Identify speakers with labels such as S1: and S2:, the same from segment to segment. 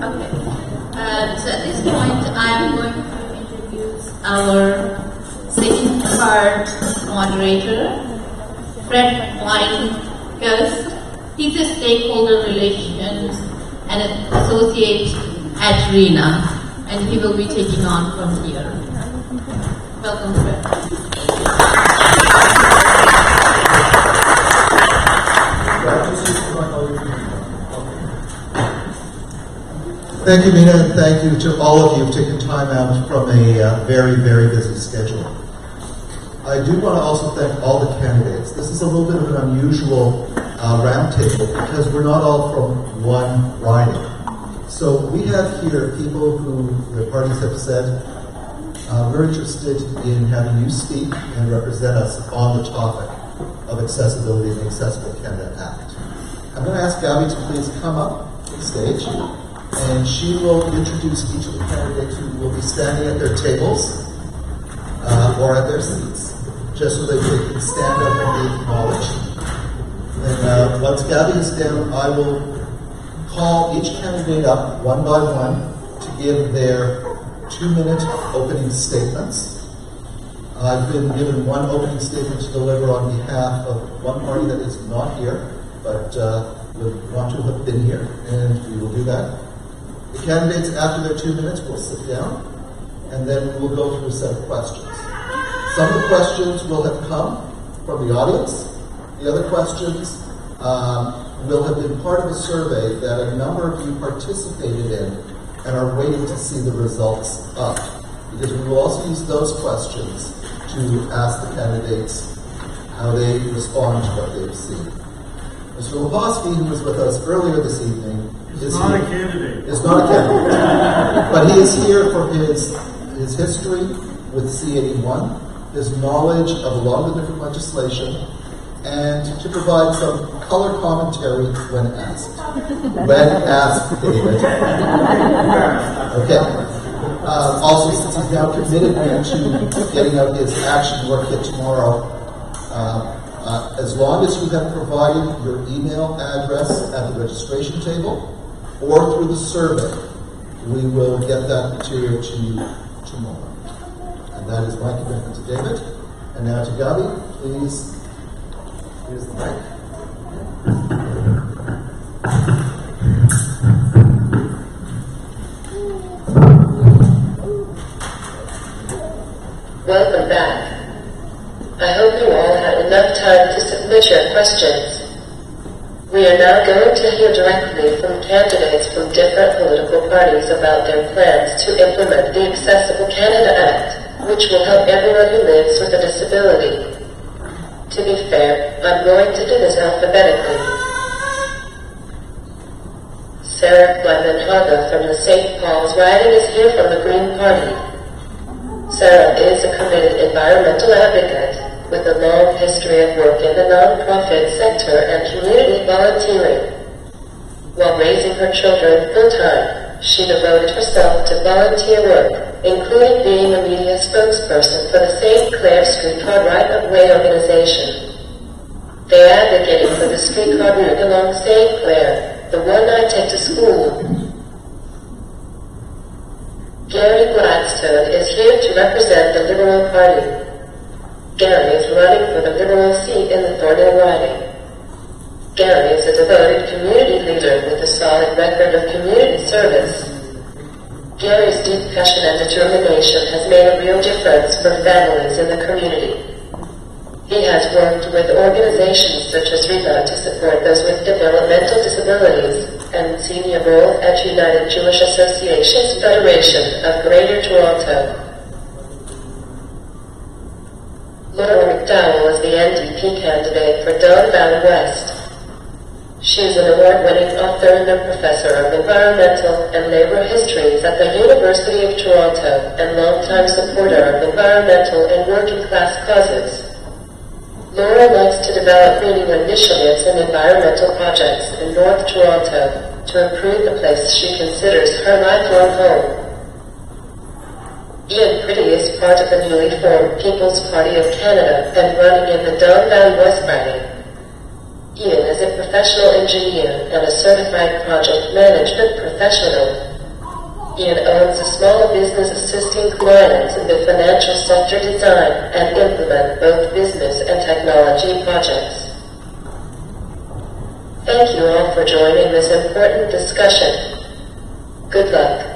S1: Okay. So at this point, I'm going to introduce our second part moderator, Fred White. He's a stakeholder relations and an associate at Reena, and he will be taking on from here. Welcome, Fred.
S2: Thank you, Reena, and thank you to all of you for taking time out from a very, very busy schedule. I do want to also thank all the candidates. This is a little bit of an unusual roundtable because we're not all from one riding. So we have here people who the parties have said we're interested in having you speak and represent us on the topic of accessibility and the Accessible Canada Act. I'm going to ask Gabby to please come up to the stage, and she will introduce each of the candidates who will be standing at their tables or at their seats, just so that they can stand up and be acknowledged. And once Gabby is down, I will call each candidate up one by one to give their 2-minute opening statements. I've been given one opening statement to deliver on behalf of one party that is not here, but would want to have been here, and we will do that. The candidates, after their 2 minutes, will sit down, and then we'll go through a set of questions. Some of the questions will have come from the audience. The other questions will have been part of a survey that a number of you participated in and are waiting to see the results of. Because we will also use those questions to ask the candidates how they respond to what they've seen. Mr. Leposki, who was with us earlier this evening, is not a candidate, but he is here for his history with C81, his knowledge of a lot of the different legislation, and to provide some color commentary when asked. When asked, David. Okay. Also, since he's now committed to getting out his action work kit tomorrow, as long as you have provided your email address at the registration table or through the survey, we will get that material to you tomorrow. And that is my commitment to David. And now to Gabi, please. Here's the mic.
S3: Welcome back. I hope you all had enough time to submit your questions. We are now going to hear directly from candidates from different political parties about their plans to implement the Accessible Canada Act, which will help everyone who lives with a disability. To be fair, I'm going to do this alphabetically. Sarah Clement-Haga from the St. Paul's riding is here from the Green Party. Sarah is a committed environmental advocate with a long history of work in the non-profit sector and community volunteering. While raising her children full-time, she devoted herself to volunteer work, including being a media spokesperson for the St. Clair Streetcar Right-of-Way organization. They advocated for the streetcar route along St. Clair, the one I take to school. Gary Gladstone is here to represent the Liberal Party. Gary is running for the Liberal seat in the Thornhill riding. Gary is a devoted community leader with a solid record of community service. Gary's deep passion and determination has made a real difference for families in the community. He has worked with organizations such as Rehab to support those with developmental disabilities and senior role at United Jewish Associations Federation of Greater Toronto. Laura McDowell is the NDP candidate for Don Valley West. She is an award-winning author and a professor of environmental and labor histories at the University of Toronto and longtime supporter of environmental and working-class causes. Laura likes to develop greening initiatives and environmental projects in North Toronto to improve the place she considers her lifelong home. Ian Pretty is part of the newly formed People's Party of Canada and running in the Don Valley West riding. Ian is a professional engineer and a certified project management professional Ian owns a small business assisting clients in the financial sector design and implement both business and technology projects. Thank you all for joining this important discussion. Good luck.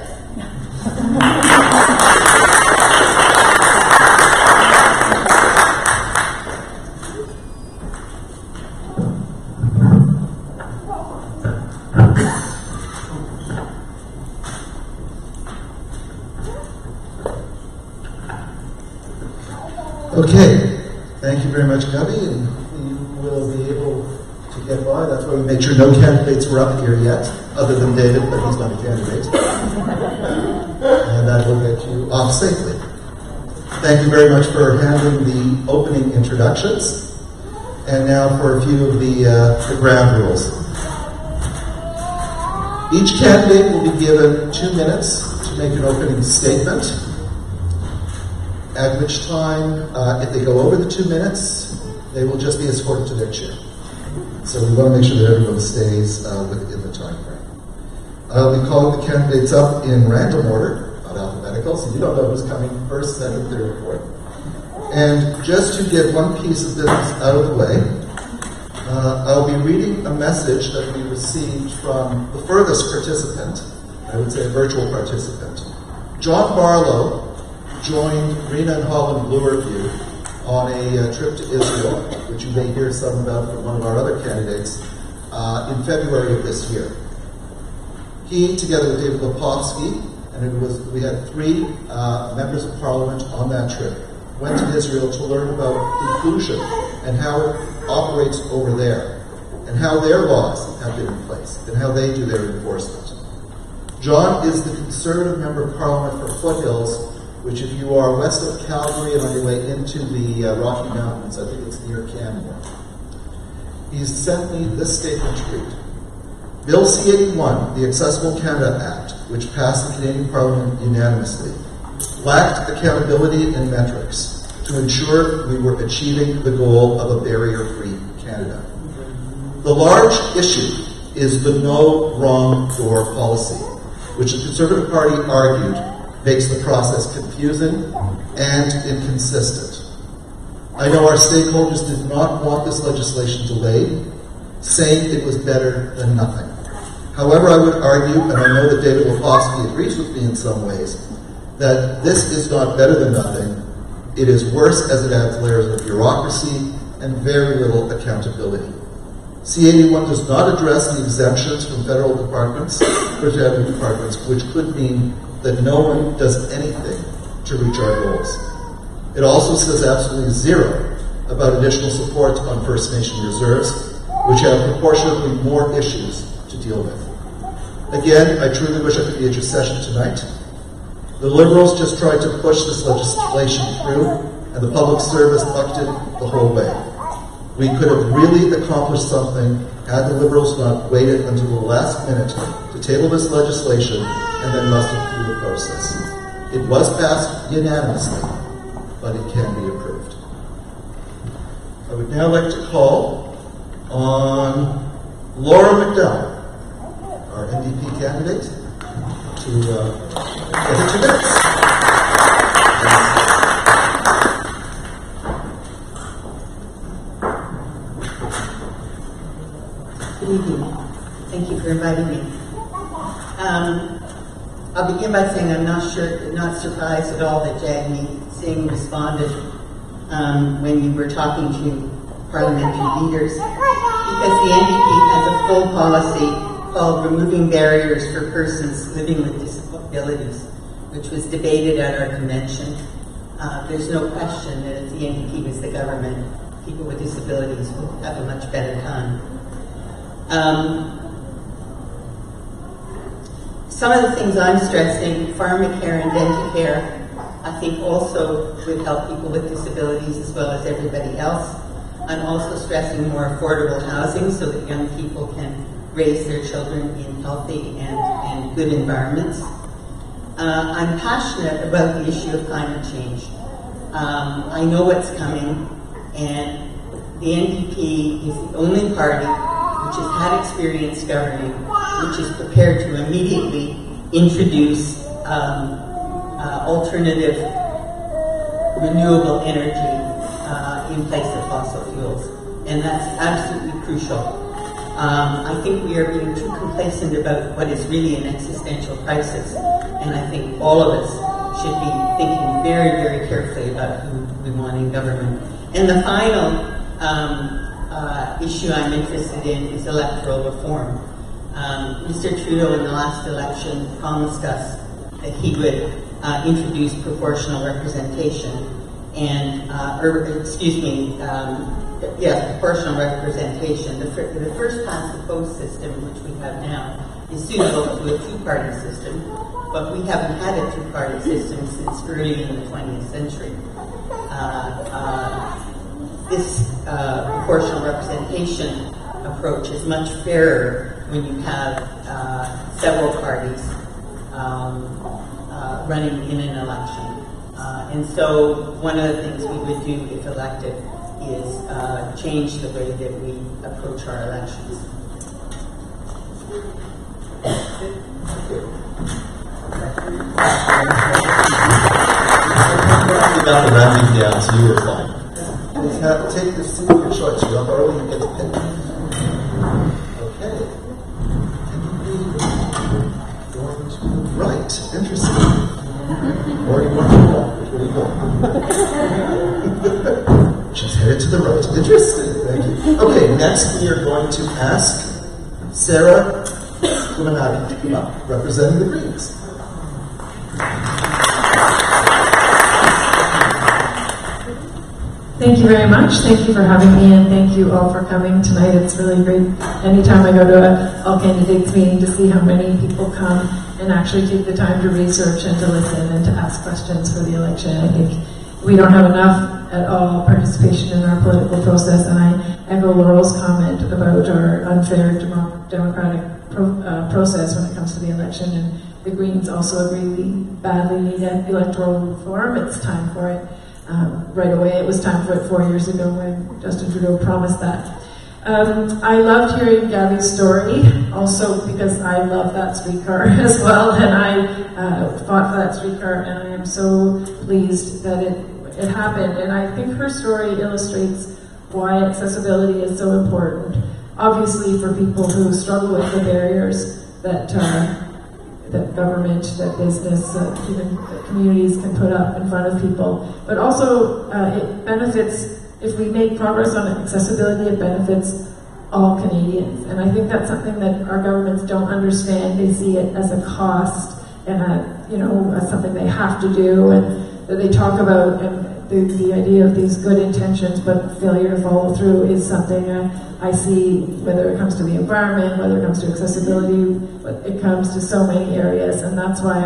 S2: Okay, thank you very much, Gubby, and you will be able to get by. That's why we made sure no candidates were up here yet, other than David, but he's not a candidate. And that will get you off safely. Thank you very much for handling the opening introductions. And now for a few of the ground rules. Each candidate will be given 2 minutes to make an opening statement, at which time, if they go over the 2 minutes, they will just be escorted to their chair. So we want to make sure that everyone stays within the time frame. We call the candidates up in random order, not alphabetical, so you don't know who's coming first, second, third, or fourth. And just to get one piece of business out of the way, I'll be reading a message that we received from the furthest participant, I would say a virtual participant. John Barlow joined Reena and Holland Bloorview on a trip to Israel, which you may hear some about from one of our other candidates, in February of this year. He, together with David Lepofsky, and we had 3 members of Parliament on that trip, went to Israel to learn about inclusion and how it operates over there, and how their laws have been in place, and how they do their enforcement. John is the Conservative Member of Parliament for Foothills, which if you are west of Calgary and on your way into the Rocky Mountains, I think it's near Canmore. He's sent me this statement to read. Bill C-81, the Accessible Canada Act, which passed the Canadian Parliament unanimously, lacked accountability and metrics to ensure we were achieving the goal of a barrier-free Canada. The large issue is the no wrong door policy, which the Conservative Party argued makes the process confusing and inconsistent. I know our stakeholders did not want this legislation delayed, saying it was better than nothing. However, I would argue, and I know that David Lepofsky agrees with me in some ways, that this is not better than nothing. It is worse as it adds layers of bureaucracy and very little accountability. C-81 does not address the exemptions from federal departments, which could mean that no one does anything to reach our goals. It also says absolutely zero about additional support on First Nation reserves, which have proportionately more issues to deal with. Again, I truly wish I could be at your session tonight. The Liberals just tried to push this legislation through, and the public service bucked it the whole way. We could have really accomplished something had the Liberals not waited until the last minute to table this legislation and then mustered through the process. It was passed unanimously, but it can be approved. I would now like to call on Laura McDowell, our NDP candidate, to get her 2 minutes.
S4: Good evening. Thank you for inviting me. I'll begin by saying I'm not surprised at all that Jagmeet Singh responded when you were talking to parliamentary leaders, because the NDP has a full policy called Removing Barriers for Persons Living with Disabilities, which was debated at our convention. There's no question that if the NDP was the government, people with disabilities would have a much better time. Some of the things I'm stressing, pharmacare and denticare, I think also would help people with disabilities as well as everybody else. I'm also stressing more affordable housing so that young people can raise their children in healthy and good environments. I'm passionate about the issue of climate change. I know what's coming, and the NDP is the only party which has had experience governing, which is prepared to immediately introduce alternative renewable energy in place of fossil fuels. And that's absolutely crucial. I think we are being too complacent about what is really an existential crisis. And I think all of us should be thinking very, very carefully about who we want in government. And the final issue I'm interested in is electoral reform. Mr. Trudeau in the last election promised us that he would introduce proportional representation and, proportional representation. The first past the post system, which we have now, is suitable to a two-party system, but we haven't had a two-party system since early in the 20th century. This proportional representation approach is much fairer when you have several parties running in an election. And so one of the things we would do if elected is change the way that we approach our elections.
S5: About the rounding down, so you were fine.
S2: Take the seat of your choice. You're up early, you get the pick. Okay. Going to the right. Interesting. Or you want to walk? Which way do you go? She's headed to the right. Interesting. Thank you. Okay, next we are going to ask Sarah Kumanati to come up, representing the Greens.
S6: Thank you very much. Thank you for having me, and thank you all for coming tonight. It's really great anytime I go to a all candidates meeting to see how many people come and actually take the time to research and to listen and to ask questions for the election. I think we don't have enough at all participation in our political process, and I echo Laurel's comment about our unfair democratic process when it comes to the election, and the Greens also agree we badly need electoral reform. It's time for it. Right away. It was time for it 4 years ago when Justin Trudeau promised that. I loved hearing Gabby's story, also because I love that streetcar as well, and I fought for that streetcar, and I am so pleased that it happened. And I think her story illustrates why accessibility is so important. Obviously, for people who struggle with the barriers that government, that business, even communities can put up in front of people. But also, it benefits, if we make progress on accessibility, it benefits all Canadians. And I think that's something that our governments don't understand. They see it as a cost and as something they have to do, and that they talk about, and the idea of these good intentions but failure to follow through is something I see, whether it comes to the environment, whether it comes to accessibility, but it comes to so many areas, and that's why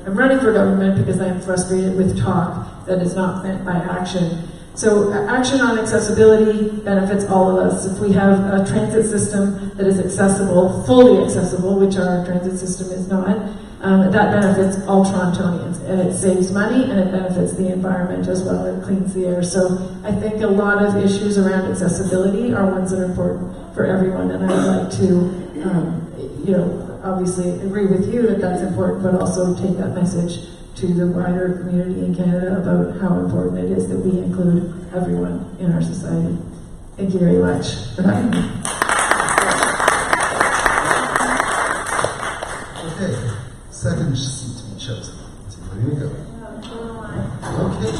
S6: I'm running for government, because I'm frustrated with talk that is not met by action. So action on accessibility benefits all of us. If we have a transit system that is accessible, fully accessible, which our transit system is not, that benefits all Torontonians, and it saves money, and it benefits the environment as well. It cleans the air. So I think a lot of issues around accessibility are ones that are important for everyone, and I would like to, obviously agree with you that that's important, but also take that message to the wider community in Canada about how important it is that we include everyone in our society. Thank you very much for having me.
S2: Okay, second seat to be chosen. So where do we go? Okay,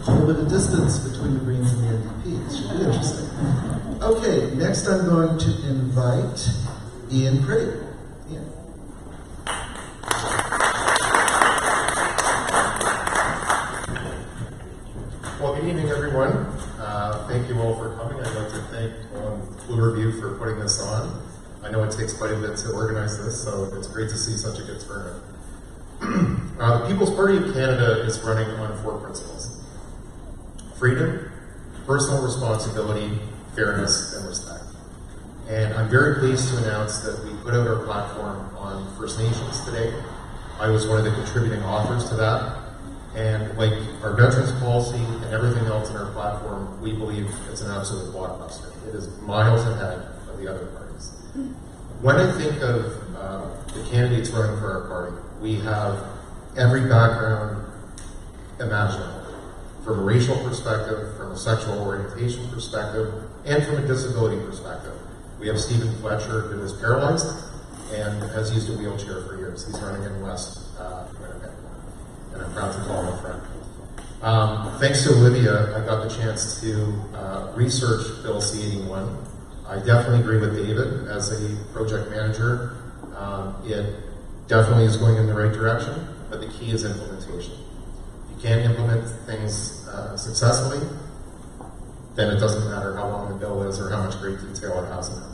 S2: a little bit of distance between the Greens and the NDP. It should be interesting. Okay, next I'm going to invite Ian Pretty. Ian.
S7: Well, good evening, everyone. Thank you all for coming. I'd like to thank Holland Bloorview for putting this on. I know it takes quite a bit to organize this, so it's great to see such a good turnout. The People's Party of Canada is running on 4 principles: freedom, personal responsibility, fairness, and respect. And I'm very pleased to announce that we put out our platform on First Nations today. I was one of the contributing authors to that. And like our veterans policy and everything else in our platform, we believe it's an absolute blockbuster. It is miles ahead of the other parties. When I think of the candidates running for our party. We have every background imaginable, from a racial perspective, from a sexual orientation perspective, and from a disability perspective. We have Stephen Fletcher, who is paralyzed and has used a wheelchair for years. He's running in West Winnipeg, and I'm proud to call him a friend. Thanks to Olivia, I got the chance to research Bill C-81. I definitely agree with David as a project manager. It definitely is going in the right direction, but the key is implementation. If you can't implement things successfully, then it doesn't matter how long the bill is or how much great detail it has in it.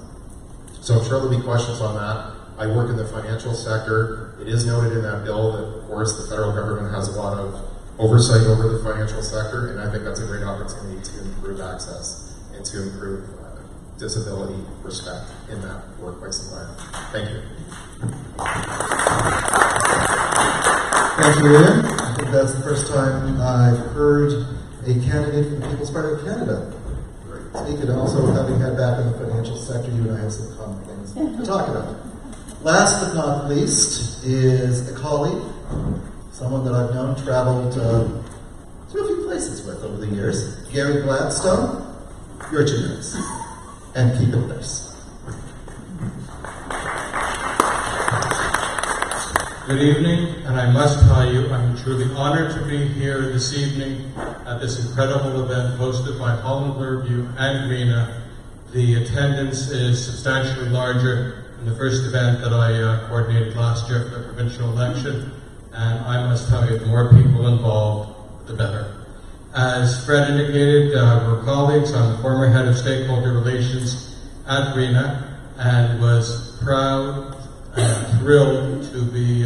S7: So I'm sure there'll be questions on that. I work in the financial sector. It is noted in that bill that, of course, the federal government has a lot of oversight over the financial sector, and I think that's a great opportunity to improve access and to improve disability respect in that workplace environment. Thank you.
S2: Thank you, Reena. I think that's the first time I've heard a candidate from the People's Party of Canada speak, and also having had back in the financial sector, you and I have some common things to talk about. Last but not least is a colleague, someone that I've known, traveled to a few places with over the years. Gary Gladstone, your 2 minutes. And keep it nice.
S8: Good evening, and I must tell you, I'm truly honored to be here this evening at this incredible event hosted by Holland Bloorview and Reena. The attendance is substantially larger than the first event that I coordinated last year for the provincial election, and I must tell you, the more people involved, the better. As Fred indicated, we're colleagues. I'm the former head of stakeholder relations at Reena, and was proud and thrilled to be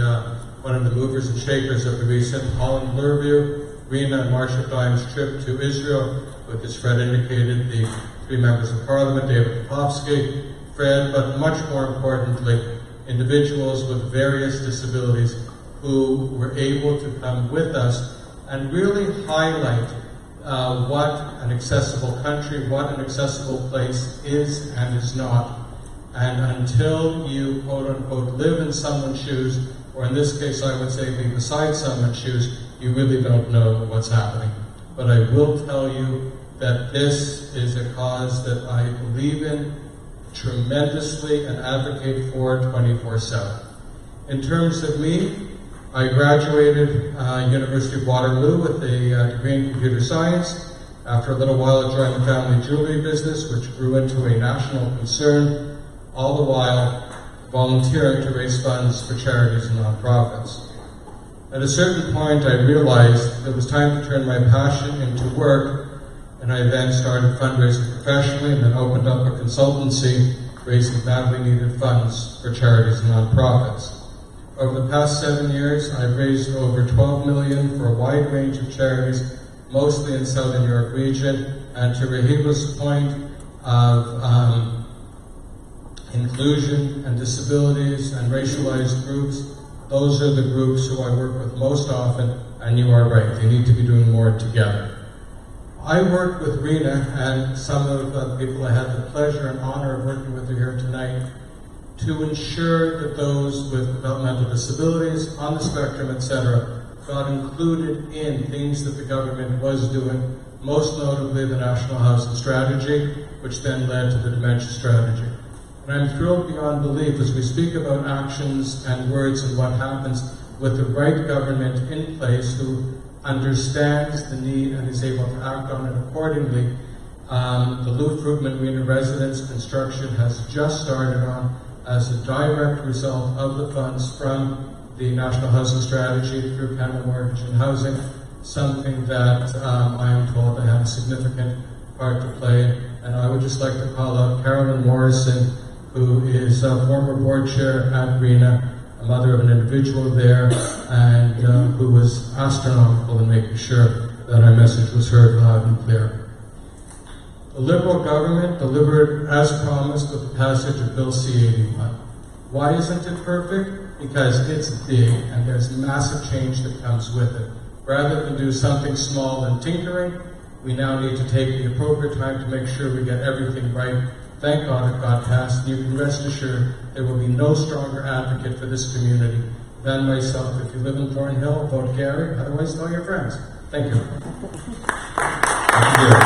S8: one of the movers and shakers of the recent Holland Bloorview, Reena and Marsha Dimes trip to Israel, with, as Fred indicated, the 3 members of Parliament, David Popovsky, Fred, but much more importantly, individuals with various disabilities who were able to come with us and really highlight what an accessible country, what an accessible place is and is not. And until you, quote unquote, live in someone's shoes, or in this case I would say be beside someone's shoes, you really don't know what's happening. But I will tell you that this is a cause that I believe in tremendously and advocate for 24/7. In terms of me, I graduated University of Waterloo with a degree in computer science. After a little while, I joined the family jewelry business, which grew into a national concern, all the while volunteering to raise funds for charities and nonprofits. At a certain point, I realized it was time to turn my passion into work, and I then started fundraising professionally and then opened up a consultancy raising badly needed funds for charities and nonprofits. Over the past 7 years, I've raised over $12 million for a wide range of charities, mostly in Southern York region, and to Rehaba's point of inclusion and disabilities and racialized groups, those are the groups who I work with most often, and you are right, they need to be doing more together. I worked with Reena and some of the people I had the pleasure and honor of working with here tonight to ensure that those with developmental disabilities, on the spectrum, etc., got included in things that the government was doing, most notably the National Housing Strategy, which then led to the Dementia Strategy. And I'm thrilled beyond belief as we speak about actions and words and what happens with the right government in place who understands the need and is able to act on it accordingly. The Lou Fruitman Reena residence construction has just started on as a direct result of the funds from the National Housing Strategy through Canada Mortgage and Housing, something that I am told I have a significant part to play. And I would just like to call out Carolyn Morrison, who is a former board chair at Reena, a mother of an individual there, and who was astronomical in making sure that our message was heard loud and clear. The Liberal government delivered as promised with the passage of Bill C-81. Why isn't it perfect? Because it's big and there's massive change that comes with it. Rather than do something small and tinkering, we now need to take the appropriate time to make sure we get everything right Thank God it got passed. You can rest assured there will be no stronger advocate for this community than myself. If you live in Thornhill, vote Gary. Otherwise, tell your friends. Thank you.
S5: Thank you, Gary.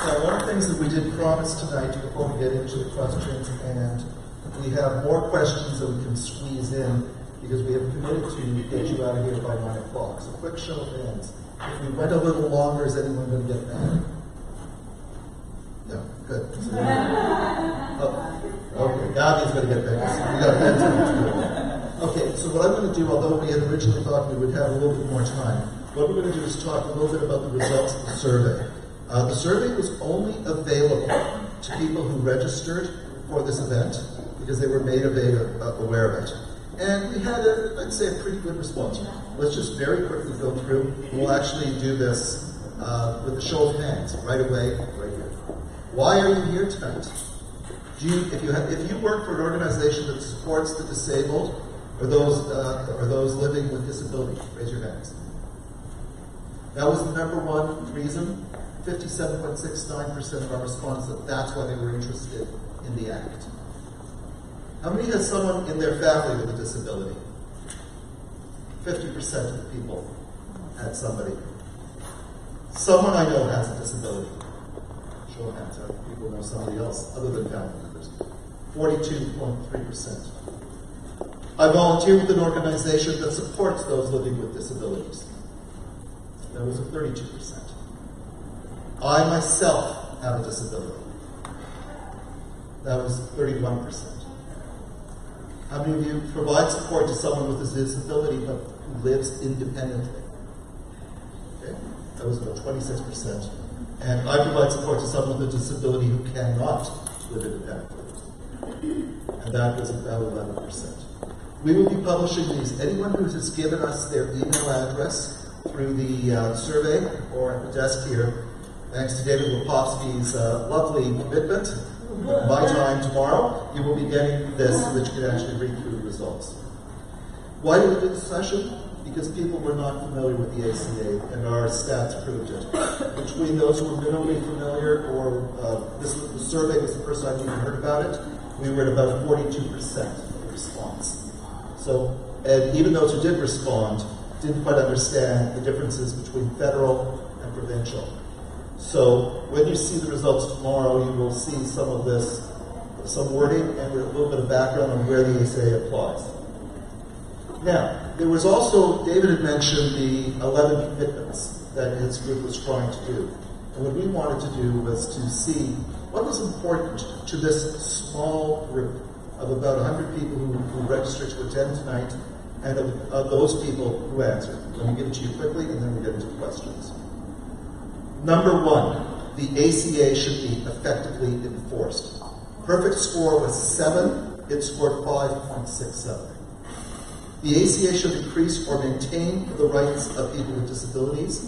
S2: Now, one of the things that we did promise tonight before we get into the questions, and we have more questions that we can squeeze in because we have committed to get you out of here by 9 o'clock. So quick show of hands. If we went a little longer, is anyone going to get mad? No, good. Okay, Gabby's going to get mad. So we got plenty. Okay, so what I'm going to do, although we had originally thought we would have a little bit more time, what we're going to do is talk a little bit about the results of the survey. The survey was only available to people who registered for this event because they were made aware of it. And we had, I'd say, a pretty good response. Let's just very quickly go through. We'll actually do this with a show of hands right away, right here. Why are you here tonight? If you work for an organization that supports the disabled or those living with disability, raise your hands. That was the number one reason. 57.69% of our respondents said that's why they were interested in the act. How many has someone in their family with a disability? 50% of the people had somebody. Someone I know has a disability. Show of hands. How many people know somebody else other than family members? 42.3%. I volunteer with an organization that supports those living with disabilities. That was a 32%. I myself have a disability. That was 31%. How many of you provide support to someone with a disability but who lives independently? Okay, that was about 26%. And I provide support to someone with a disability who cannot live independently. And that was about 11%. We will be publishing these. Anyone who has given us their email address through the survey or at the desk here, thanks to David Lepofsky's lovely commitment, my time tomorrow, you will be getting this so that you can actually read through the results. Why did we do this session? Because people were not familiar with the ACA, and our stats proved it. Between those who were minimally familiar, or the survey was the first time you even heard about it, we were at about 42% response. So, and even those who did respond didn't quite understand the differences between federal and provincial. So when you see the results tomorrow, you will see some of this, some wording and a little bit of background on where the ACA applies. Now, there was also, David had mentioned the 11 commitments that his group was trying to do. And what we wanted to do was to see what was important to this small group of about 100 people who registered to attend tonight, and of those people who answered. Let me give it to you quickly, and then we'll get into questions. Number one, the ACA should be effectively enforced. Perfect score was 7, it scored 5.67. The ACA should increase or maintain the rights of people with disabilities,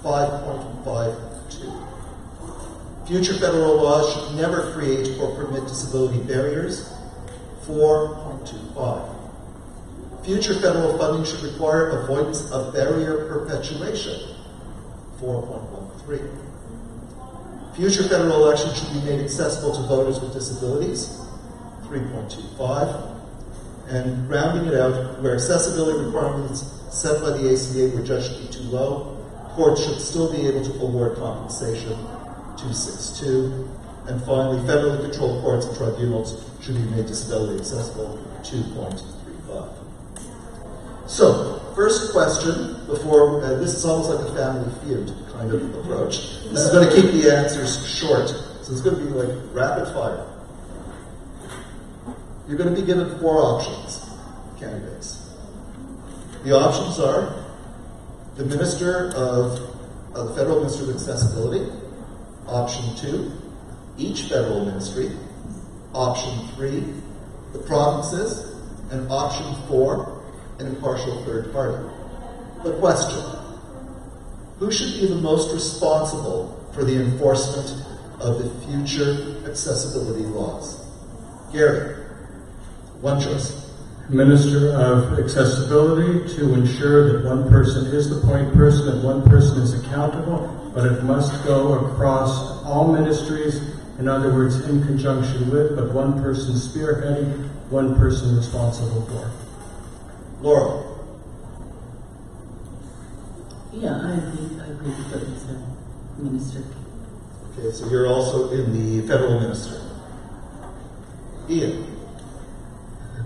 S2: 5.52. Future federal laws should never create or permit disability barriers, 4.25. Future federal funding should require avoidance of barrier perpetuation, 4.13. Future federal elections should be made accessible to voters with disabilities, 3.25. And rounding it out, where accessibility requirements set by the ACA were judged to be too low, courts should still be able to award compensation, 262. And finally, federally controlled courts and tribunals should be made disability accessible, 2.35. So, first question, before, this is almost like a family feud kind of approach. This is going to keep the answers short, so it's going to be like rapid fire. You're going to be given 4 options, candidates. The options are the Minister of the Federal Minister of Accessibility, option 2, each federal ministry, option 3, the provinces, and option 4, an impartial third party. The question, who should be the most responsible for the enforcement of the future accessibility laws? Gary, one choice.
S8: Minister of Accessibility, to ensure that one person is the point person and one person is accountable, but it must go across all ministries In other words, in conjunction with, but one person spearheading, one person responsible for.
S2: Laura.
S4: Yeah, I agree with what you said, Minister.
S2: Okay, so you're also in the federal minister. Ian.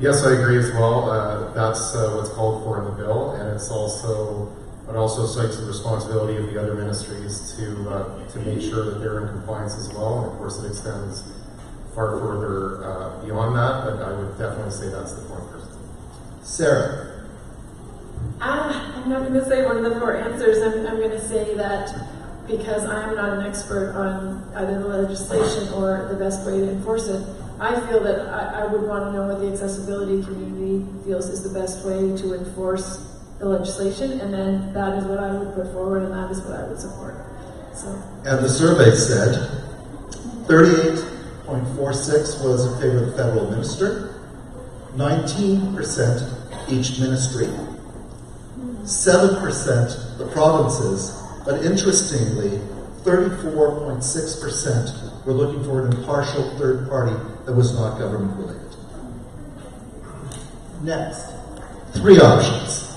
S7: Yes, I agree as well. That's what's called for in the bill, and it also cites the responsibility of the other ministries to make sure that they're in compliance as well. And of course, it extends far further beyond that, but I would definitely say that's the point person.
S2: Sarah.
S6: I'm not going to say one of the four answers. I'm going to say that because I'm not an expert on either the legislation or the best way to enforce it, I feel that I would want to know what the accessibility community feels is the best way to enforce the legislation, and then that is what I would put forward, and that is what I would support. So.
S2: And the survey said 38.46 was in favor of the federal minister, 19% each ministry, 7% the provinces, but interestingly, 34.6% were looking for an impartial third party that was not government related. Next, 3 options.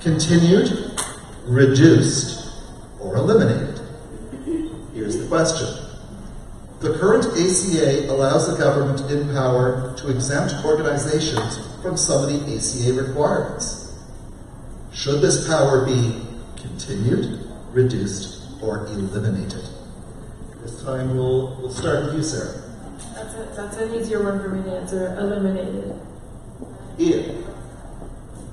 S2: Continued, reduced, or eliminated. Here's the question. The current ACA allows the government in power to exempt organizations from some of the ACA requirements. Should this power be continued, reduced, or eliminated? This time we'll start with you, Sarah.
S6: That's an easier one for me to answer. Eliminated.
S2: Ian.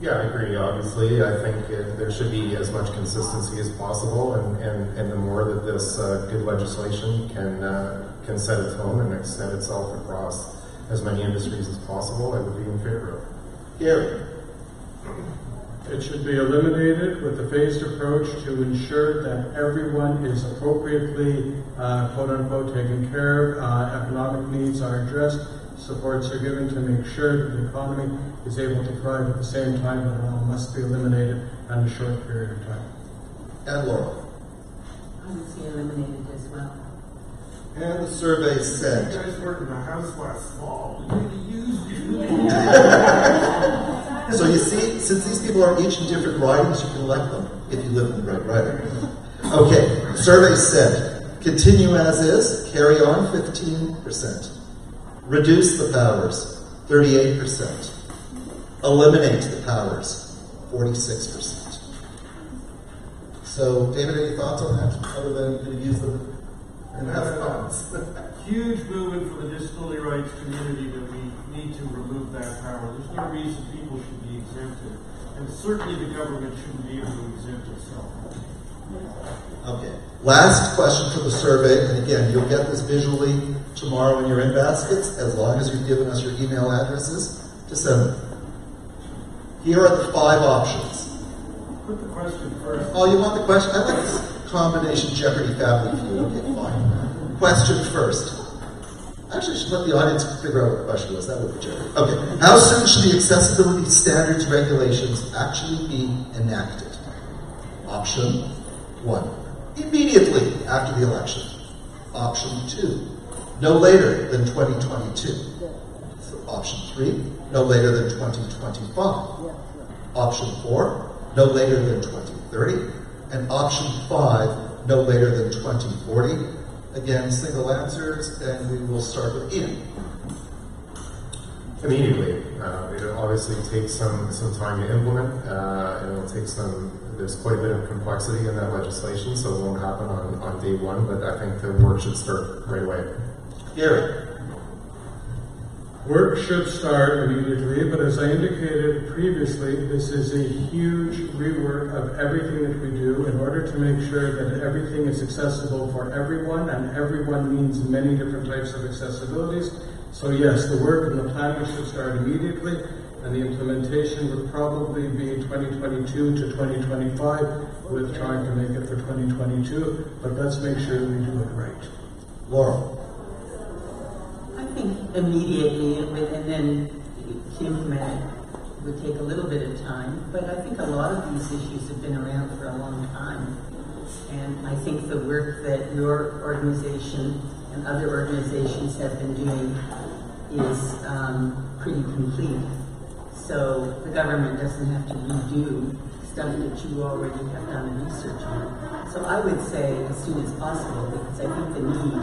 S7: Yeah, I agree. Obviously, I think there should be as much consistency as possible, and the more that this good legislation can set a tone and extend itself across as many industries as possible, I would be in favor of.
S2: Gary.
S8: It should be eliminated with a phased approach to ensure that everyone is appropriately, quote unquote, taken care of, economic needs are addressed, supports are given to make sure that the economy is able to thrive at the same time, but it all must be eliminated in a short period of time.
S2: And Laura.
S4: I would say eliminated as well.
S2: And the survey said.
S9: You guys worked in a house last fall. You need to use you.
S2: So you see, since these people are each in different ridings, you can elect them if you live in the right riding. Okay, survey said, continue as is, carry on 15%. Reduce the powers, 38%. Eliminate the powers, 46%. So, David, any thoughts on that, other than you use them and have thoughts?
S9: Huge movement for the disability rights community that we need to remove that power. There's no reason people should be exempted. And certainly the government shouldn't be able to exempt itself.
S2: Okay. Last question for the survey, and again, you'll get this visually tomorrow when you're in baskets, as long as you've given us your email addresses to send them. Here are the 5 options.
S9: Put the question first.
S2: Oh, you want the question? I like this combination Jeopardy family feud. Okay, fine. Question first. Actually, I should let the audience figure out what the question was. That would be Jeopardy. Okay. How soon should the accessibility standards regulations actually be enacted? Option 1. Immediately after the election. Option 2. No later than 2022. Option 3. No later than 2025. Option 4. No later than 2030. And option 5. No later than 2040. Again, single answers, and we will start with Ian.
S7: Immediately. It'll obviously take some time to implement, and it'll take there's quite a bit of complexity in that legislation, so it won't happen on day one, but I think the work should start right away.
S2: Gary.
S8: Work should start immediately, but as I indicated previously, this is a huge rework of everything that we do in order to make sure that everything is accessible for everyone, and everyone means many different types of accessibilities. So yes, the work and the planning should start immediately, and the implementation would probably be 2022 to 2025, with trying to make it for 2022, but let's make sure that we do it right.
S2: Laura.
S4: I think immediately, and then to implement it would take a little bit of time, but I think a lot of these issues have been around for a long time. And I think the work that your organization and other organizations have been doing is pretty complete. So the government doesn't have to redo stuff that you already have done research on. So I would say as soon as possible, because I think the need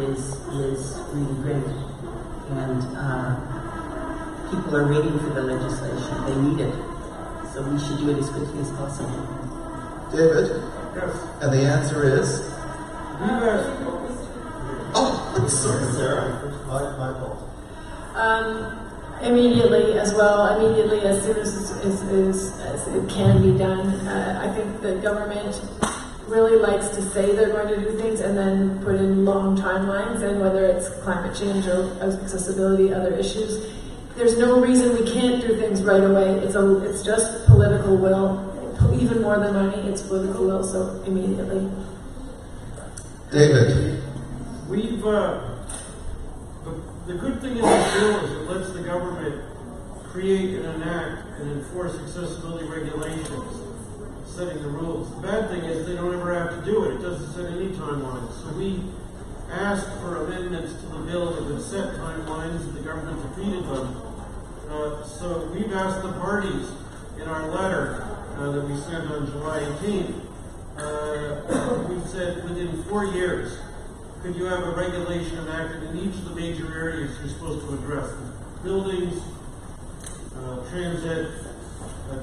S4: is really great. And people are waiting for the legislation. They need it. So we should do it as quickly as possible.
S2: David?
S9: Yes.
S2: And the answer is?
S9: We've asked,
S2: Oh, sorry, Sarah. My fault.
S6: Immediately as well, immediately as soon as it can be done. I think the government really likes to say they're going to do things and then put in long timelines, and whether it's climate change or accessibility, other issues. There's no reason we can't do things right away. It's just political will. Even more than money, it's political will, so immediately.
S2: David?
S9: we've, the good thing in this bill is it lets the government create and enact and enforce accessibility regulations, setting the rules. The bad thing is they don't ever have to do it. It doesn't set any timelines. So we asked for amendments to the bill that would set timelines, and the government defeated them. So we've asked the parties in our letter that we sent on July 18th, we said within 4 years, could you have a regulation enacted in each of the major areas you're supposed to address? Buildings, transit,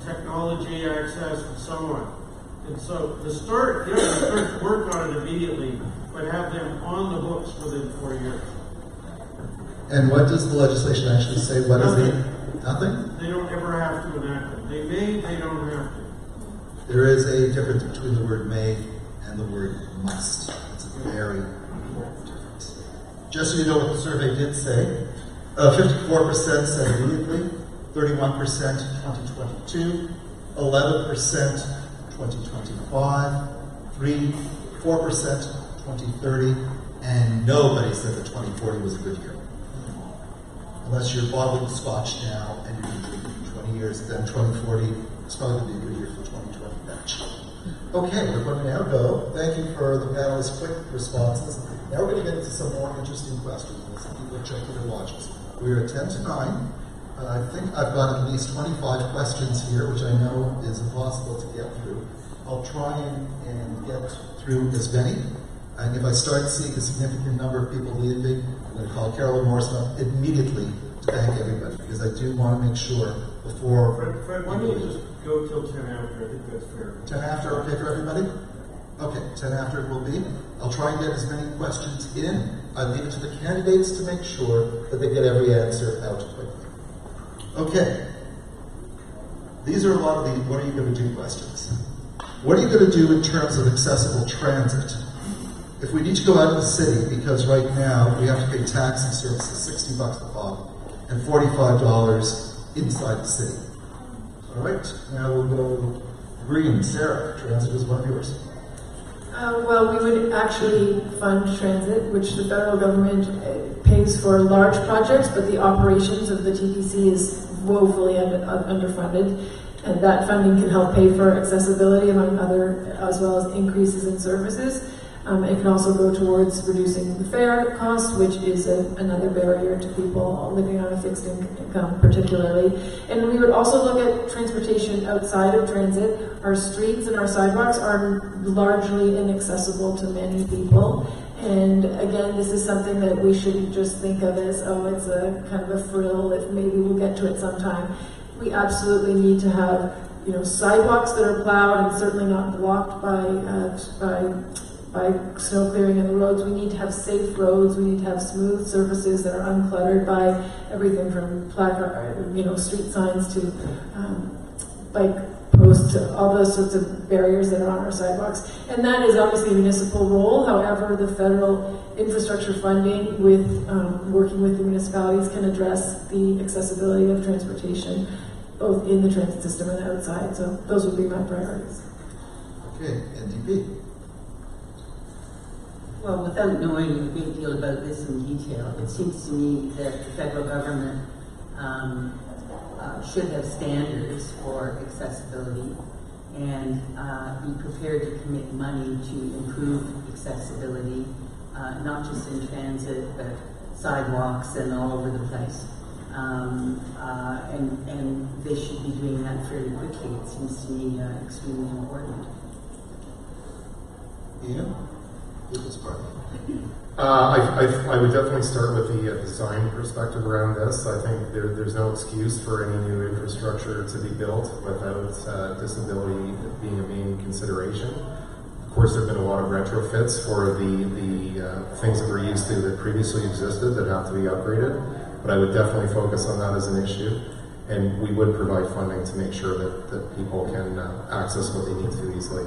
S9: technology access, and so on. And so you start to work on it immediately, but have them on the books within 4 years.
S2: And what does the legislation actually say? What is it? Nothing?
S9: They don't ever have to enact them. They may, they don't have to.
S2: There is a difference between the word may and the word must. It's a very important difference. Just so you know what the survey did say, 54% said immediately, 31% 2022, 11% 2025, 4% 2030, and nobody said that 2040 was a good year. Unless you're bottling scotch now and you're going to drink it for 20 years, then 2040 is probably going to be a good year for 2020 batch. Okay, we're going to now go. Thank you for the panelists' quick responses. Now we're going to get into some more interesting questions. Let's people check their watches. We're at 10 to 9. I think I've got at least 25 questions here, which I know is impossible to get through. I'll try and get through as many. And if I start seeing a significant number of people leaving, I'm going to call Carolyn Morrison up immediately to thank everybody, because I do want to make sure before...
S9: Fred, why don't you just go till 10 after? I think that's fair.
S2: 10 after, okay for everybody? Okay, 10 after it will be. I'll try and get as many questions in. I leave it to the candidates to make sure that they get every answer out quickly. Okay. These are a lot of the what are you going to do questions. What are you going to do in terms of accessible transit? If we need to go out of the city, because right now we have to pay taxi services $60 a pop and $45 inside the city. All right, now we'll go green. Sarah, transit is one of yours.
S6: Well, we would actually fund transit, which the federal government pays for large projects, but the operations of the TTC is woefully underfunded. And that funding can help pay for accessibility, among other, as well as increases in services. It can also go towards reducing the fare costs, which is another barrier to people living on a fixed income, particularly. And we would also look at transportation outside of transit. Our streets and our sidewalks are largely inaccessible to many people. And again, this is something that we shouldn't just think of as, oh, it's a kind of a frill, if maybe we'll get to it sometime. We absolutely need to have, sidewalks that are plowed and certainly not blocked by snow clearing in the roads. We need to have safe roads. We need to have smooth surfaces that are uncluttered by everything from street signs to bike posts, to all those sorts of barriers that are on our sidewalks. And that is obviously a municipal role. However, the federal infrastructure funding with working with the municipalities can address the accessibility of transportation, both in the transit system and outside. So those would be my priorities.
S2: Okay, NDP.
S4: Well, without knowing a great deal about this in detail, it seems to me that the federal government should have standards for accessibility and be prepared to commit money to improve accessibility not just in transit, but sidewalks and all over the place. And they should be doing that fairly quickly. It seems to me extremely important.
S2: Ian, People's Party.
S7: I would definitely start with the design perspective around this. I think there's no excuse for any new infrastructure to be built without disability being a main consideration. Of course, there have been a lot of retrofits for the things that we're used to that previously existed that have to be upgraded, but I would definitely focus on that as an issue, and we would provide funding to make sure that people can access what they need to easily.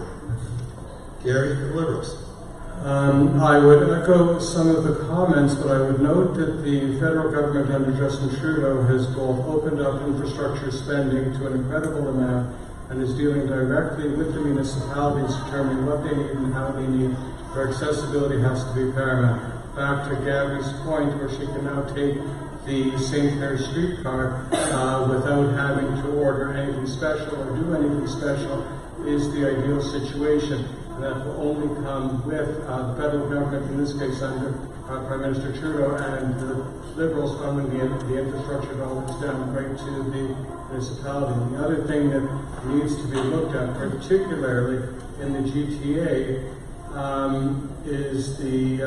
S2: Gary, the Liberals.
S8: I would echo some of the comments, but I would note that the federal government under Justin Trudeau has both opened up infrastructure spending to an incredible amount and is dealing directly with the municipalities, determining what they need and how they need, where accessibility has to be paramount. Back to Gabby's point, where she can now take the St. Clair streetcar without having to order anything special or do anything special is the ideal situation. And that will only come with the federal government, in this case under Prime Minister Trudeau, and the Liberals funding the infrastructure dollars down right to the municipality. And the other thing that needs to be looked at, particularly in the GTA, is the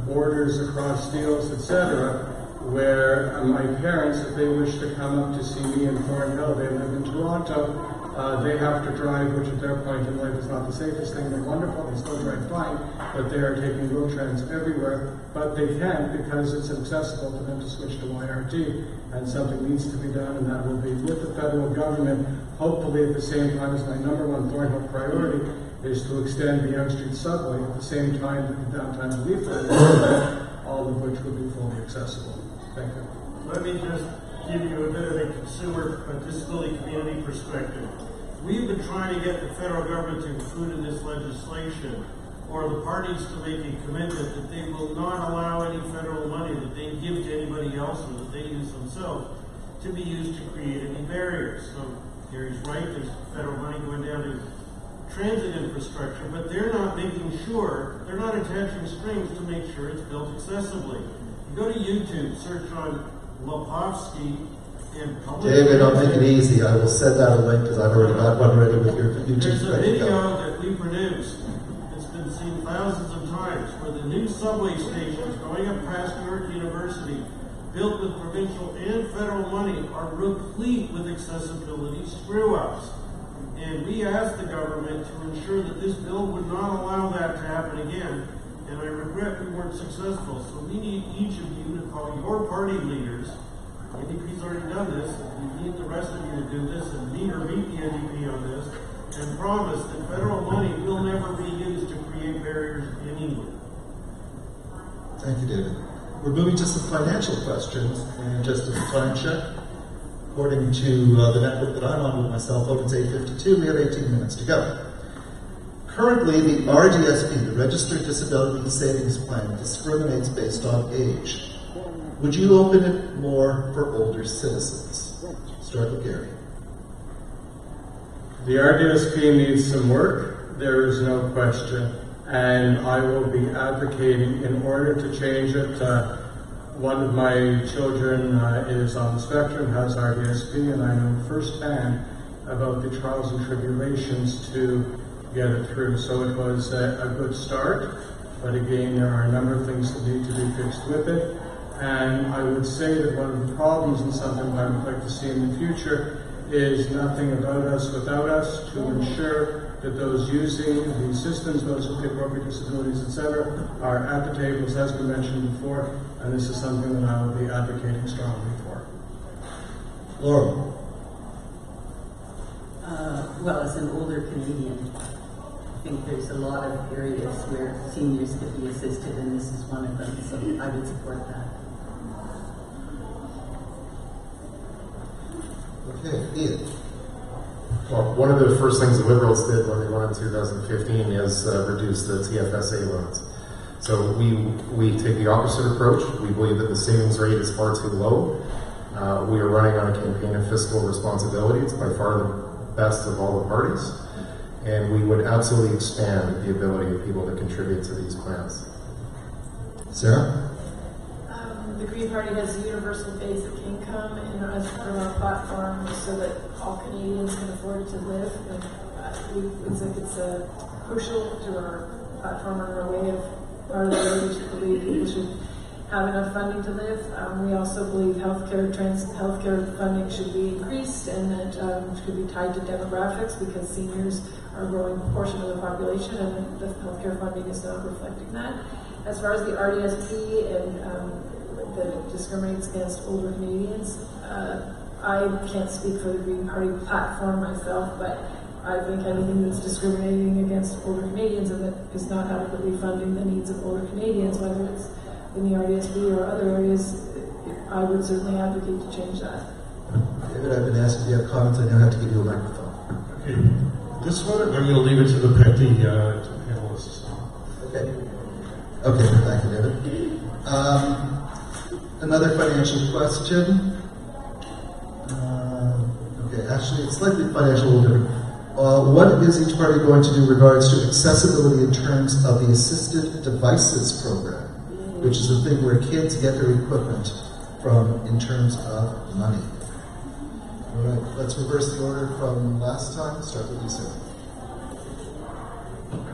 S8: borders across Steeles, etc., where my parents, if they wish to come up to see me in Thornhill, they live in Toronto, they have to drive, which at their point in life is not the safest thing. They're wonderful, they still drive fine, but they are taking Wheel-Trans everywhere. But they can because it's accessible for them to switch to YRT, and something needs to be done, and that will be with the federal government, hopefully at the same time as my number one Thornhill priority is to extend the Yonge Street subway at the same time that the downtown relief area, all of which would be fully accessible. Thank you.
S9: Let me just give you a bit of a consumer, disability community perspective. We've been trying to get the federal government to include in this legislation, or the parties to make a commitment that they will not allow any federal money that they give to anybody else or that they use themselves to be used to create any barriers. So Gary's right, there's federal money going down to transit infrastructure, but they're not making sure, they're not attaching strings to make sure it's built accessibly. You go to YouTube, search on Lepovsky and public.
S2: David, I'll make it easy. I will send out a link because I've already got one ready with your YouTube.
S9: There's a video that we produced. It's been seen thousands of times where the new subway stations going up past New York University, built with provincial and federal money, are replete with accessibility screw-ups. And we asked the government to ensure that this bill would not allow that to happen again. And I regret we weren't successful. So we need each of you to call your party leaders. The NDP's already done this. We need the rest of you to do this and meet the NDP on this and promise that federal money will never be used to create barriers in England.
S2: Thank you, David. We're moving to some financial questions, and just as a time check, according to the network that I'm on with my cell phone, it's 8:52. We have 18 minutes to go. Currently, the RDSP, the Registered Disability Savings Plan, discriminates based on age. Would you open it more for older citizens? Start with Gary.
S8: The RDSP needs some work, there is no question, and I will be advocating in order to change it. One of my children is on the spectrum, has RDSP, and I know firsthand about the trials and tribulations to get it through. So it was a good start, but again, there are a number of things that need to be fixed with it. And I would say that one of the problems, and something that I would like to see in the future, is nothing about us without us, to ensure that those using the systems, those with the appropriate disabilities, etc., are at the tables, as we mentioned before, and this is something that I will be advocating strongly for.
S2: Laura.
S4: Well, as an older Canadian, I think there's a lot of areas where seniors could be assisted, and this is one of them, so I would support that.
S2: Okay, Ian.
S7: Well, one of the first things the Liberals did when they won in 2015 is reduce the TFSA loans. So we take the opposite approach. We believe that the savings rate is far too low. We are running on a campaign of fiscal responsibility. It's by far the best of all the parties. And we would absolutely expand the ability of people to contribute to these plans.
S2: Sarah?
S6: The Green Party has a universal basic income and as part of our platform so that all Canadians can afford to live. And it's like it's crucial to our platform and our way of part of the way we should believe people should have enough funding to live. We also believe healthcare funding should be increased and that should be tied to demographics because seniors are a growing proportion of the population and the healthcare funding is not reflecting that. As far as the RDSP and that discriminates against older Canadians, I can't speak for the Green Party platform myself, but I think anything that's discriminating against older Canadians and that is not adequately funding the needs of older Canadians, whether it's in the RDSP or other areas, I would certainly advocate to change that.
S2: David, I've been asked if you have comments. I now have to give you a microphone.
S5: Okay. This one, I'm going to leave it to the panelists.
S2: Okay. Okay, thank you, David. Another financial question. Okay, actually, it's slightly financial, a little different. What is each party going to do in regards to accessibility in terms of the assisted devices program, which is the thing where kids get their equipment from in terms of money? All right, let's reverse the order from last time. Start with you, Sarah.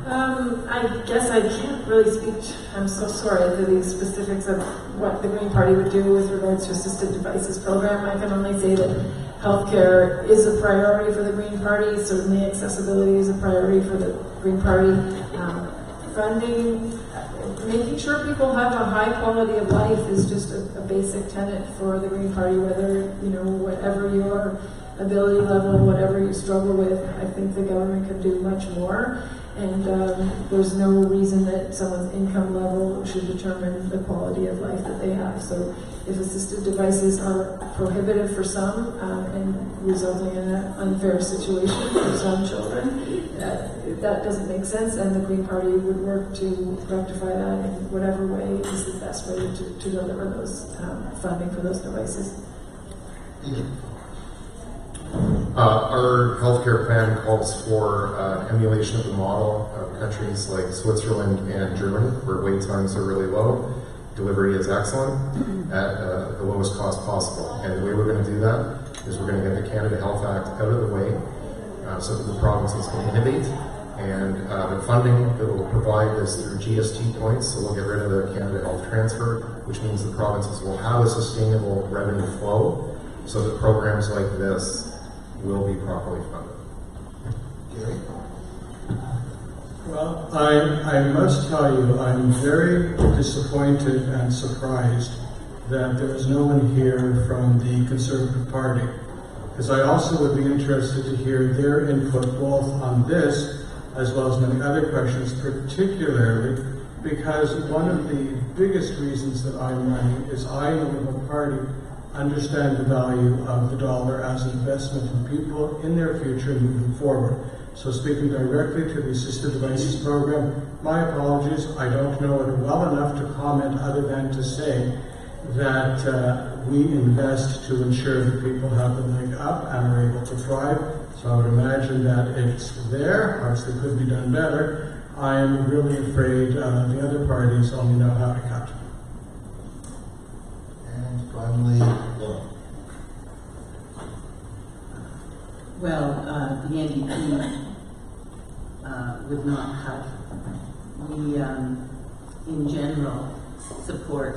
S6: I guess I can't really speak, I'm so sorry, to the specifics of what the Green Party would do with regards to assisted devices program. I can only say that healthcare is a priority for the Green Party. Certainly accessibility is a priority for the Green Party. Funding, making sure people have a high quality of life is just a basic tenet for the Green Party, whether, whatever your ability level, whatever you struggle with, I think the government could do much more. And there's no reason that someone's income level should determine the quality of life that they have. So if assisted devices are prohibitive for some and resulting in an unfair situation for some children, that doesn't make sense, and the Green Party would work to rectify that in whatever way is the best way to deliver those funding for those devices.
S2: Yeah.
S7: Our healthcare plan calls for emulation of the model of countries like Switzerland and Germany, where wait times are really low, delivery is excellent at the lowest cost possible. And the way we're going to do that is we're going to get the Canada Health Act out of the way so that the provinces can innovate. And the funding that will provide is through GST points, so we'll get rid of the Canada Health Transfer, which means the provinces will have a sustainable revenue flow so that programs like this will be properly funded.
S2: Gary?
S8: Well, I must tell you, I'm very disappointed and surprised that there is no one here from the Conservative Party, because I also would be interested to hear their input both on this as well as many other questions, particularly because one of the biggest reasons that I'm running is I, in the Liberal Party, understand the value of the dollar as an investment in people in their future moving forward. So speaking directly to the assisted devices program, my apologies, I don't know it well enough to comment other than to say that we invest to ensure that people have the leg up and are able to thrive. So I would imagine that it's there, obviously could be done better. I'm really afraid the other parties only know how to cut.
S2: And finally, Laura.
S4: Well, the NDP would not cut. We, in general, support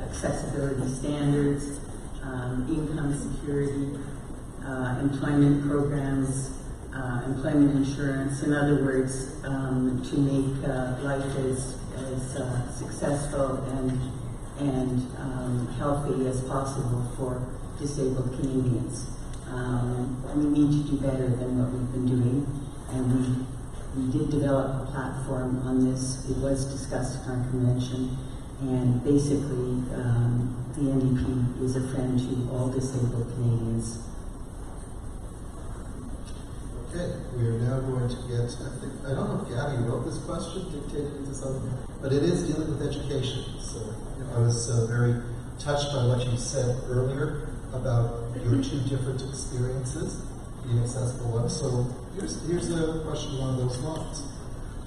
S4: accessibility standards, income security, employment programs, employment insurance. In other words, to make life as successful and healthy as possible for disabled Canadians. We need to do better than what we've been doing, and we did develop a platform on this. It was discussed at our convention, and basically the NDP is a friend to all disabled Canadians.
S2: Okay, we are now going to get, I don't know if Gabby wrote this question, dictated into something, but it is dealing with education. So I was very touched by what you said earlier about your two different experiences, the inaccessible one. So here's a question along those lines.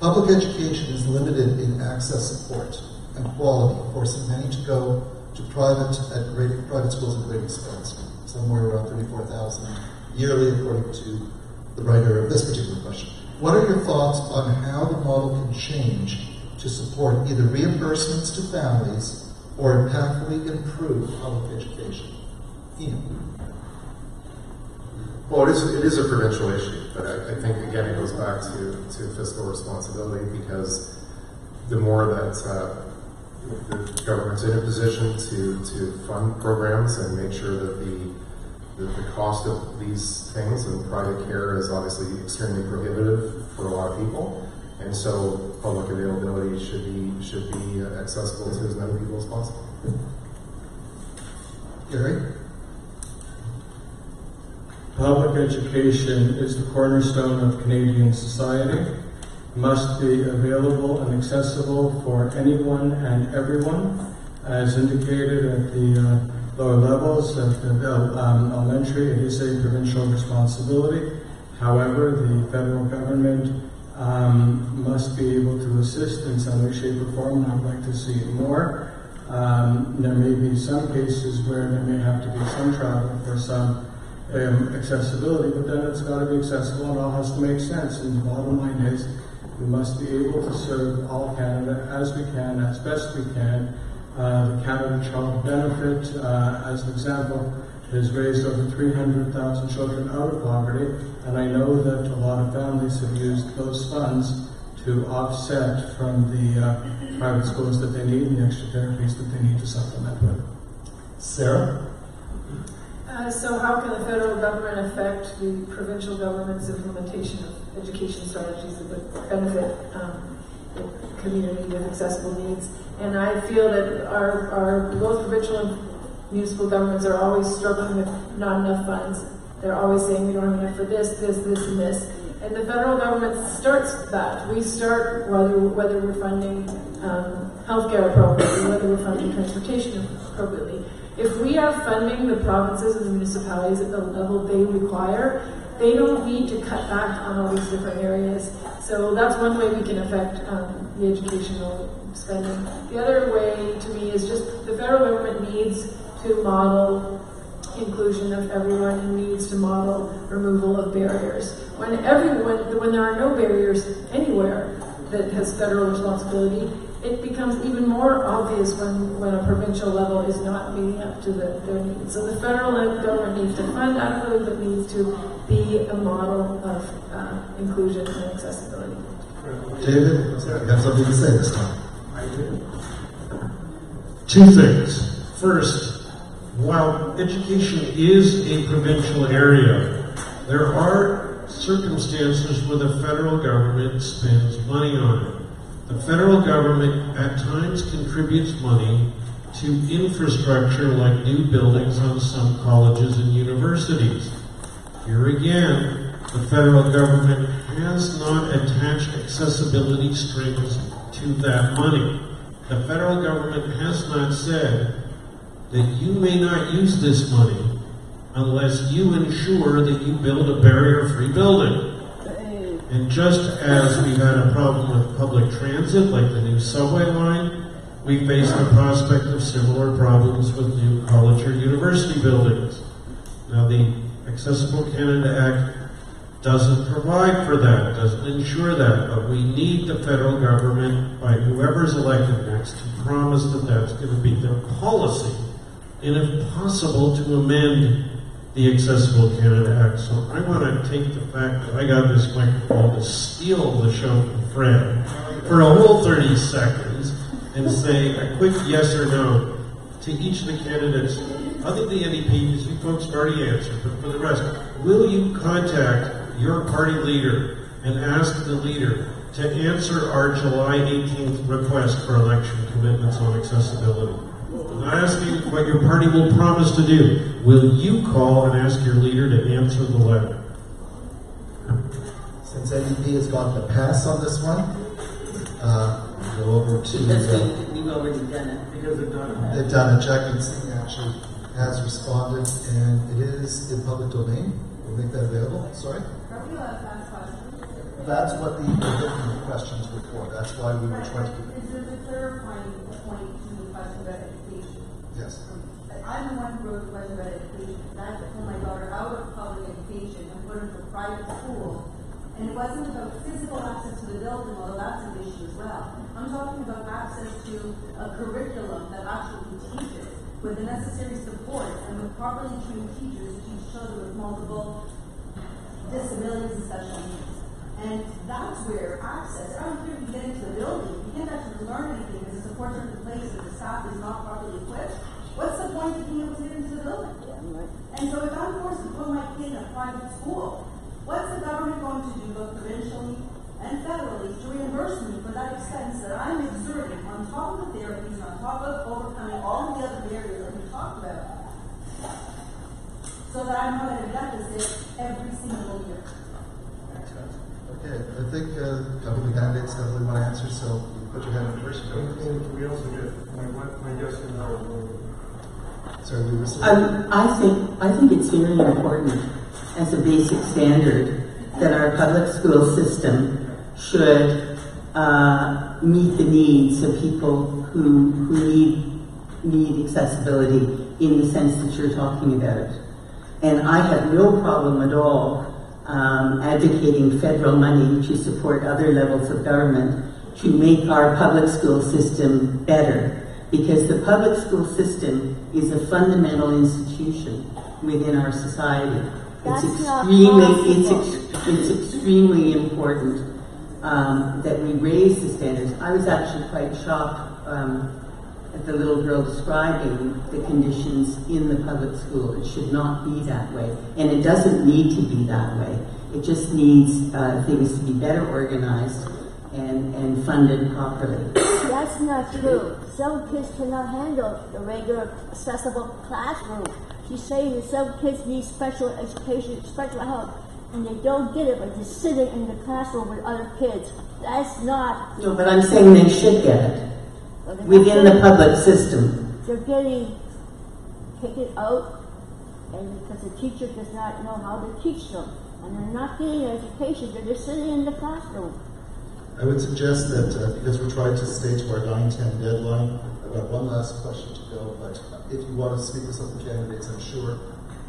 S2: Public education is limited in access support. and quality, forcing many to go to private schools at great expense, somewhere around $34,000 yearly, according to the writer of this particular question. What are your thoughts on how the model can change to support either reimbursements to families or impactfully improve public education? Ian.
S7: Well, it is a provincial issue, but I think, again, it goes back to fiscal responsibility, because the more that the government's in a position to fund programs and make sure that the cost of these things, and private care is obviously extremely prohibitive for a lot of people, and so public availability should be accessible to as many people as possible.
S2: Gary?
S8: Public education is the cornerstone of Canadian society, must be available and accessible for anyone and everyone, as indicated at the lower levels of the elementary. It is a provincial responsibility. However, the federal government must be able to assist in some way, shape, or form, and I'd like to see it more. There may be some cases where there may have to be some travel for some accessibility, but then it's got to be accessible and all has to make sense. And the bottom line is, we must be able to serve all Canada as we can, as best we can. The Canada Child Benefit, as an example, has raised over 300,000 children out of poverty, and I know that a lot of families have used those funds to offset from the private schools that they need and the extra therapies that they need to supplement with.
S2: Sarah?
S6: So how can the federal government affect the provincial government's implementation of education strategies that would benefit the community with accessible needs? And I feel that our both provincial and municipal governments are always struggling with not enough funds. They're always saying we don't have enough for this, and this. And the federal government starts that. We start whether we're funding healthcare appropriately, whether we're funding transportation appropriately. If we are funding the provinces and the municipalities at the level they require, they don't need to cut back on all these different areas. So that's one way we can affect the educational spending. The other way, to me, is just the federal government needs to model inclusion of everyone and needs to model removal of barriers. When there are no barriers anywhere that has federal responsibility, it becomes even more obvious when a provincial level is not meeting up to their needs. So the federal government needs to fund adequately, but needs to be a model of inclusion and accessibility.
S2: David, you have something to say this time.
S5: I do. Two things. First, while education is a provincial area, there are circumstances where the federal government spends money on it. The federal government at times contributes money to infrastructure like new buildings on some colleges and universities. Here again, the federal government has not attached accessibility strings to that money. The federal government has not said that you may not use this money unless you ensure that you build a barrier-free building. And just as we've had a problem with public transit, like the new subway line, we face the prospect of similar problems with new college or university buildings. Now, the Accessible Canada Act doesn't provide for that, doesn't ensure that, but we need the federal government, by whoever's elected next, to promise that that's going to be their policy, and if possible, to amend the Accessible Canada Act. So I want to take the fact that I got this microphone to steal the show from Fred for a whole 30 seconds and say a quick yes or no to each of the candidates. I think the NDPs, you folks have already answered, but for the rest, will you contact your party leader and ask the leader to answer our July 18th request for election commitments on accessibility? I'm not asking what your party will promise to do. Will you call and ask your leader to answer the letter?
S2: Since NDP has gotten a pass on this one, we'll go over to...
S4: Because we've already done it.
S9: Because
S2: They've done it. Jackie Singh actually has responded, and it is in public domain. We'll make that available. Sorry? That's what the questions were for. That's why we were trying to...
S10: Is it a clarifying point?
S2: Yes.
S10: I'm the one who wrote the question about education, and I pulled my daughter out of public education and put her into a private school. And it wasn't about physical access to the building, although that's an issue as well. I'm talking about access to a curriculum that actually teaches with the necessary support and with properly trained teachers to teach children with multiple disabilities and special needs. And that's where access, I don't care if you get into the building, you can't actually learn anything because the supports are in place and the staff is not properly equipped. What's the point of being able to get into the building? And so if I'm forced to put my kid in a private school, what's the government going to do both provincially and federally to reimburse me for that expense that I'm exerting on top of the therapies, on top of overcoming all the other barriers that we talked about, so that I'm not at a deficit every single year?
S2: Okay, I think a couple of the candidates definitely want to answer, so you put your hand up first.
S9: Can we also get my guess in how it will?
S2: Sorry, we were saying.
S4: I think it's very important as a basic standard that our public school system should meet the needs of people who need accessibility in the sense that you're talking about. And I have no problem at all advocating federal money to support other levels of government to make our public school system better. Because the public school system is a fundamental institution within our society. It's extremely important that we raise the standards. I was actually quite shocked at the little girl describing the conditions in the public school. It should not be that way. And it doesn't need to be that way. It just needs things to be better organized and funded properly.
S11: That's not true. Some kids cannot handle the regular accessible classroom. She's saying that some kids need special education, special help, and they don't get it by just sitting in the classroom with other kids. That's not...
S4: No, but I'm saying they should get it within the public system.
S11: They're getting taken out, and because the teacher does not know how to teach them, and they're not getting education, they're just sitting in the classroom.
S2: I would suggest that because we're trying to stay to our 9:10 deadline, I've got one last question to go, but if you want to speak with some of the candidates, I'm sure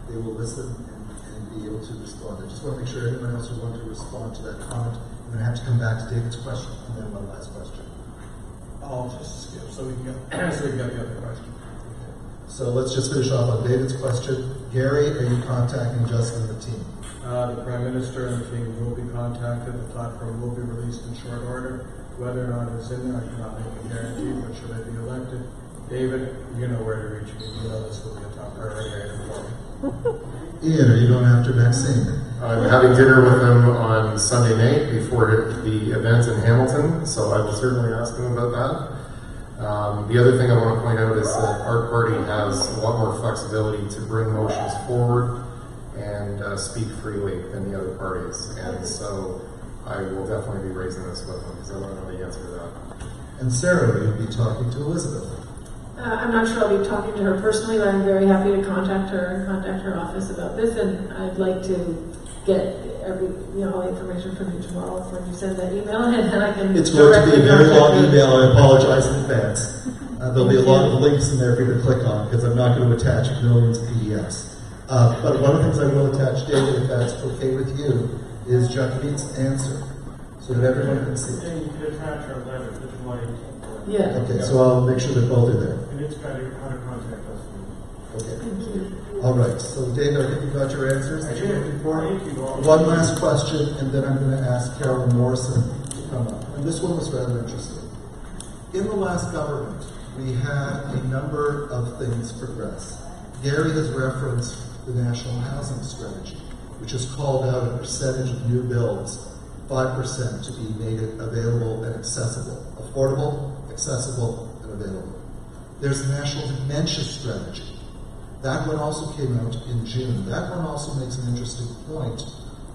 S2: they will listen and be able to respond. I just want to make sure anyone else who wants to respond to that comment, I'm going to have to come back to David's question and then one last question.
S8: I'll just skip so we can get the other question.
S2: So let's just finish off on David's question. Gary, are you contacting Justin and the team?
S8: The Prime Minister and the team will be contacted. The platform will be released in short order. Whether or not it's in there, I cannot make a guarantee, but should I be elected, David, you know where to reach me. You know this will be a top priority item for me.
S2: Ian, are you going after Maxine?
S7: I'm having dinner with him on Sunday night before the event in Hamilton, so I will certainly ask him about that. The other thing I want to point out is that our party has a lot more flexibility to bring motions forward and speak freely than the other parties. And so I will definitely be raising this with them because I want to know the answer to that.
S2: And Sarah, you'll be talking to Elizabeth.
S6: I'm not sure I'll be talking to her personally, but I'm very happy to contact her and contact her office about this, and I'd like to get all the information from you tomorrow when you send that email, and then I can.
S2: It's going to be a very long email. I apologize in advance. There'll be a lot of links in there for you to click on because I'm not going to attach millions of PDFs. But one of the things I will attach, David, if that's okay with you, is Jacqueline's answer so that everyone can see it.
S9: And you can attach our letter, it's like...
S6: Yeah.
S2: Okay, so I'll make sure that both are there.
S9: And it's got how to contact us.
S2: Okay.
S6: Thank you.
S2: All right. So, David, I think you got your answers.
S9: I did. Thank you all.
S2: One last question, and then I'm going to ask Carolyn Morrison to come up. And this one was rather interesting. In the last government, we had a number of things progress. Gary has referenced the National Housing Strategy, which has called out a percentage of new builds, 5%, to be made available and accessible. Affordable, accessible, and available. There's the National Dementia Strategy. That one also came out in June. That one also makes an interesting point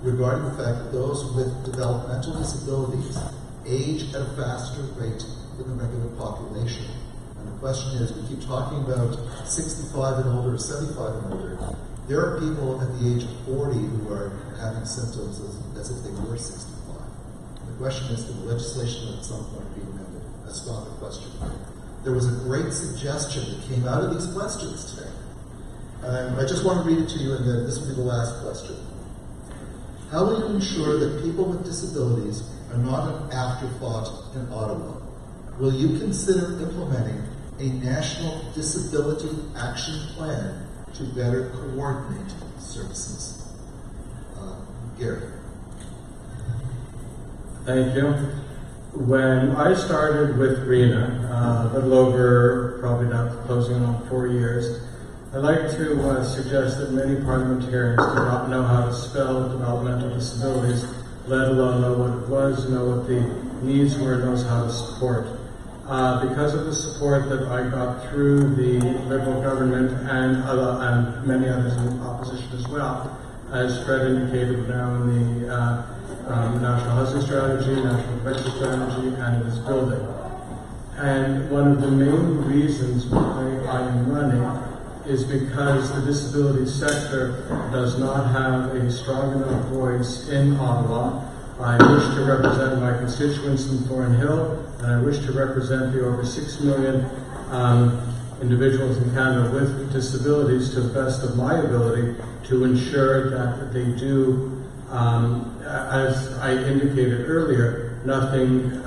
S2: regarding the fact that those with developmental disabilities age at a faster rate than the regular population. And the question is, we keep talking about 65 and older, 75 and older. There are people at the age of 40 who are having symptoms as if they were 65. And the question is, can the legislation at some point be amended? That's not the question. there was a great suggestion that came out of these questions today. I just want to read it to you, and then this will be the last question. How will you ensure that people with disabilities are not an afterthought in Ottawa? Will you consider implementing a national disability action plan to better coordinate services? Gary.
S8: Thank you. When I started with Reena, a little over, probably now closing on 4 years, I'd like to suggest that many parliamentarians do not know how to spell developmental disabilities, let alone know what it was, know what the needs were, knows how to support. Because of the support that I got through the Liberal government and many others in opposition as well, as Fred indicated now in the National Housing Strategy, National Prevention Strategy, and it is building. And one of the main reasons why I am running is because the disability sector does not have a strong enough voice in Ottawa. I wish to represent my constituents in Thornhill, and I wish to represent the over 6 million individuals in Canada with disabilities to the best of my ability to ensure that they do, as I indicated earlier, nothing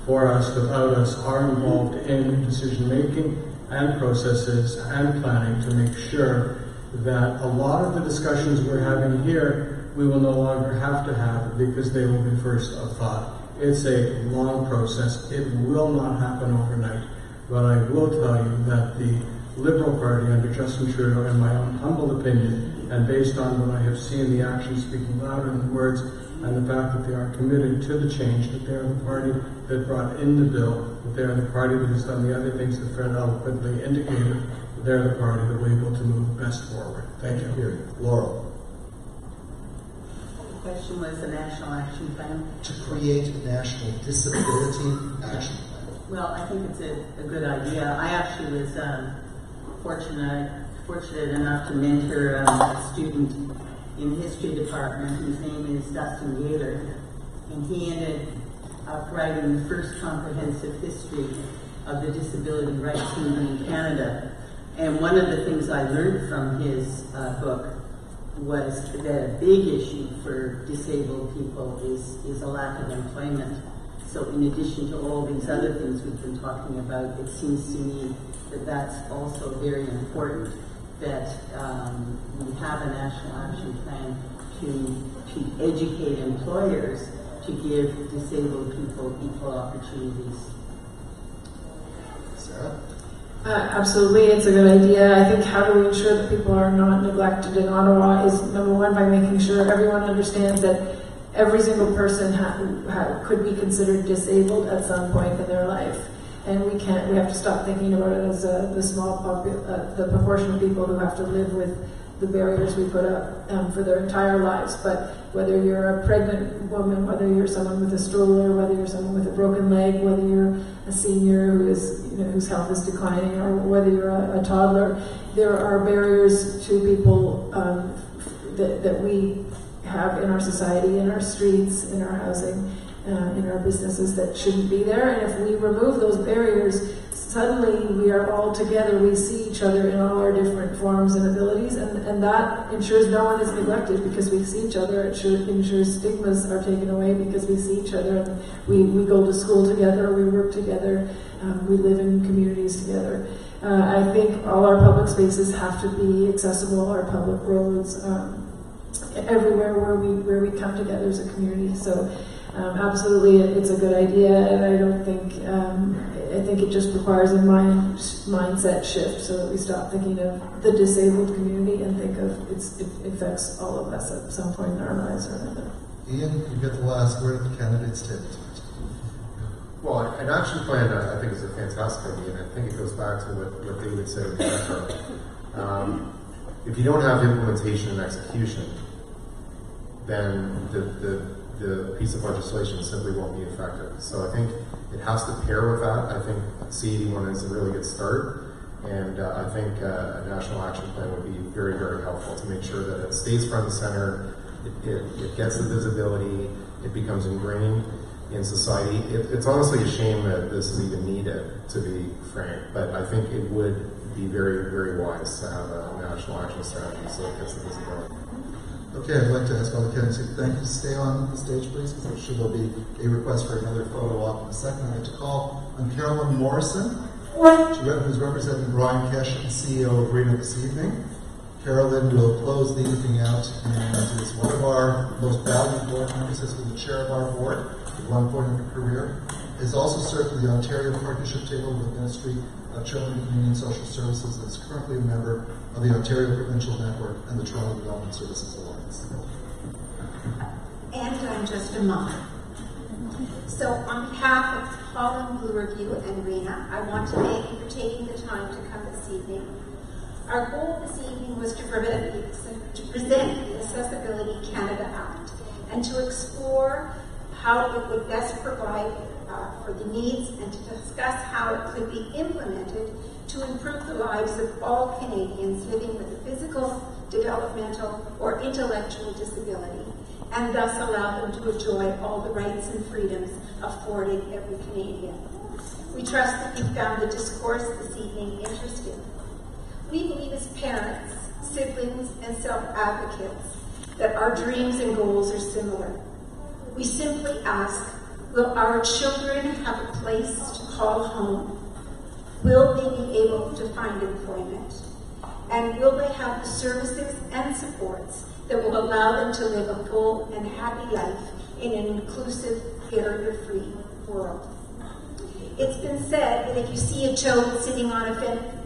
S8: for us without us, are involved in decision making and processes and planning to make sure that a lot of the discussions we're having here we will no longer have to have because they will be first of thought. It's a long process. It will not happen overnight. But I will tell you that the Liberal Party under Justin Trudeau, in my own humble opinion, and based on what I have seen, the actions speaking louder than the words, and the fact that they are committed to the change, that they are the party that brought in the bill, that they are the party that has done the other things that Fred eloquently indicated, that they're the party that we're able to move best forward. Thank you.
S2: Here, Laurel.
S4: The question was the National Action Plan.
S2: To create a national disability action plan.
S4: Well, I think it's a good idea. I actually was fortunate enough to mentor a student in the history department whose name is Dustin Gaylor, and he ended up writing the first comprehensive history of the disability rights movement in Canada. And one of the things I learned from his book was that a big issue for disabled people is a lack of employment. So in addition to all these other things we've been talking about, it seems to me that that's also very important, that we have a national action plan to educate employers to give disabled people equal opportunities.
S2: Sarah?
S6: Absolutely, it's a good idea. I think how do we ensure that people are not neglected in Ottawa is, number one, by making sure everyone understands that every single person could be considered disabled at some point in their life. And we have to stop thinking about it as the proportion of people who have to live with the barriers we put up for their entire lives. But whether you're a pregnant woman, whether you're someone with a stroller, whether you're someone with a broken leg, whether you're a senior whose health is declining, or whether you're a toddler, there are barriers to people that we have in our society, in our streets, in our housing, in our businesses that shouldn't be there. And if we remove those barriers, suddenly we are all together, we see each other in all our different forms and abilities, and that ensures no one is neglected because we see each other. It ensures stigmas are taken away because we see each other, and we go to school together, we work together, we live in communities together. I think all our public spaces have to be accessible, our public roads, everywhere where we come together as a community. So absolutely, it's a good idea, and I don't think I think it just requires a mindset shift so that we stop thinking of the disabled community and think of it affects all of us at some point in our lives or another.
S2: Ian, you get the last word at the candidate's table.
S7: Well, an action plan, I think, is a fantastic idea, and I think it goes back to what David said in the intro. If you don't have implementation and execution, then the piece of legislation simply won't be effective. So I think it has to pair with that. I think C81 is a really good start, and I think a national action plan would be very, very helpful to make sure that it stays front and center, it gets the visibility, it becomes ingrained, in society. It's honestly a shame that this is even needed, to be frank, but I think it would be very, very wise to have a national action strategy so it gets the visibility.
S2: Okay, I'd like to ask all the candidates if thank you to stay on the stage, please, because I'm sure there'll be a request for another photo op in a second. I'd like to call on Carolyn Morrison, who's representing Brian Kesh, CEO of Reena this evening. Carolyn will close the evening out and is one of our most valued board members, has been the chair of our board at one point in her career, has also served for the Ontario Partnership Table with the Ministry of Children, Community and Social Services, and is currently a member of the Ontario Provincial Network and the Toronto Development Services Alliance.
S12: And I'm just a mom. So on behalf of Holland Bloorview and Reena, I want to thank you for taking the time to come this evening. Our goal this evening was to present the Accessibility Canada Act and to explore how it would best provide for the needs and to discuss how it could be implemented to improve the lives of all Canadians living with a physical, developmental, or intellectual disability, and thus allow them to enjoy all the rights and freedoms afforded every Canadian. We trust that you found the discourse this evening interesting. We believe as parents, siblings, and self-advocates that our dreams and goals are similar. We simply ask, will our children have a place to call home? Will they be able to find employment? And will they have the services and supports that will allow them to live a full and happy life in an inclusive, barrier-free world? It's been said that if you see a toad sitting on a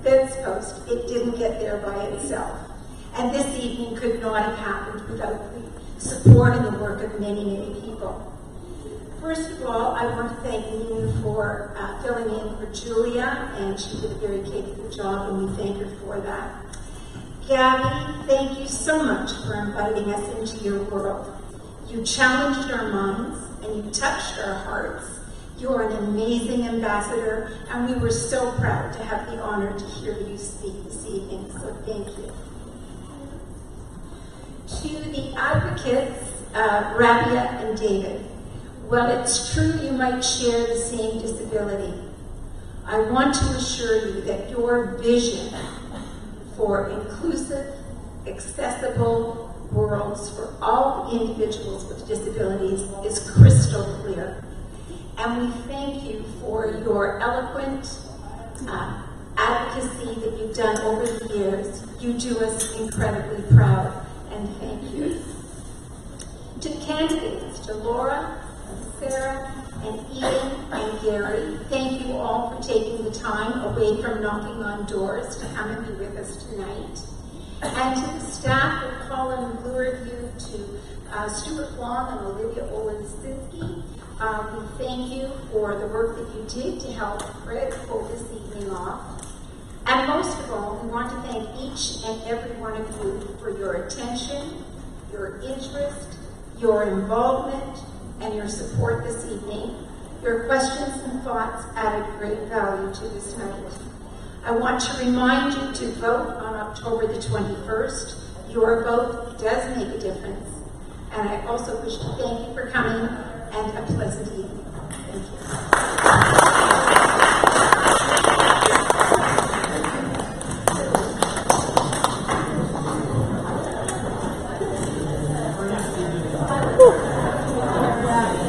S12: fence post, it didn't get there by itself. And this evening could not have happened without the support and the work of many, many people. First of all, I want to thank Reena for filling in for Julia, and she did a very capable job, and we thank her for that. Gabby, thank you so much for inviting us into your world. You challenged our minds, and you touched our hearts. You are an amazing ambassador, and we were so proud to have the honor to hear you speak this evening, so thank you. To the advocates, Rabia and David, well, it's true you might share the same disability. I want to assure you that your vision for inclusive, accessible worlds for all individuals with disabilities is crystal clear. And we thank you for your eloquent advocacy that you've done over the years. You do us incredibly proud, and thank you. To the candidates, to Laura, and Sarah, and Ian, and Gary, thank you all for taking the time away from knocking on doors to come and be with us tonight. And to the staff of Holland Bloorview, to Stuart Wong and Olivia Olasinski, we thank you for the work that you did to help Fred pull this evening off. And most of all, we want to thank each and every one of you for your attention, your interest, your involvement, and your support this evening. Your questions and thoughts added great value to this night. I want to remind you to vote on October the 21st. Your vote does make a difference. And I also wish to thank you for coming, and a pleasant evening. Thank you.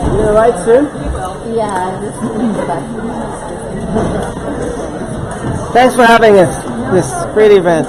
S13: You gonna ride soon?
S11: Yeah, this is back.
S13: Thanks for having us, this great event.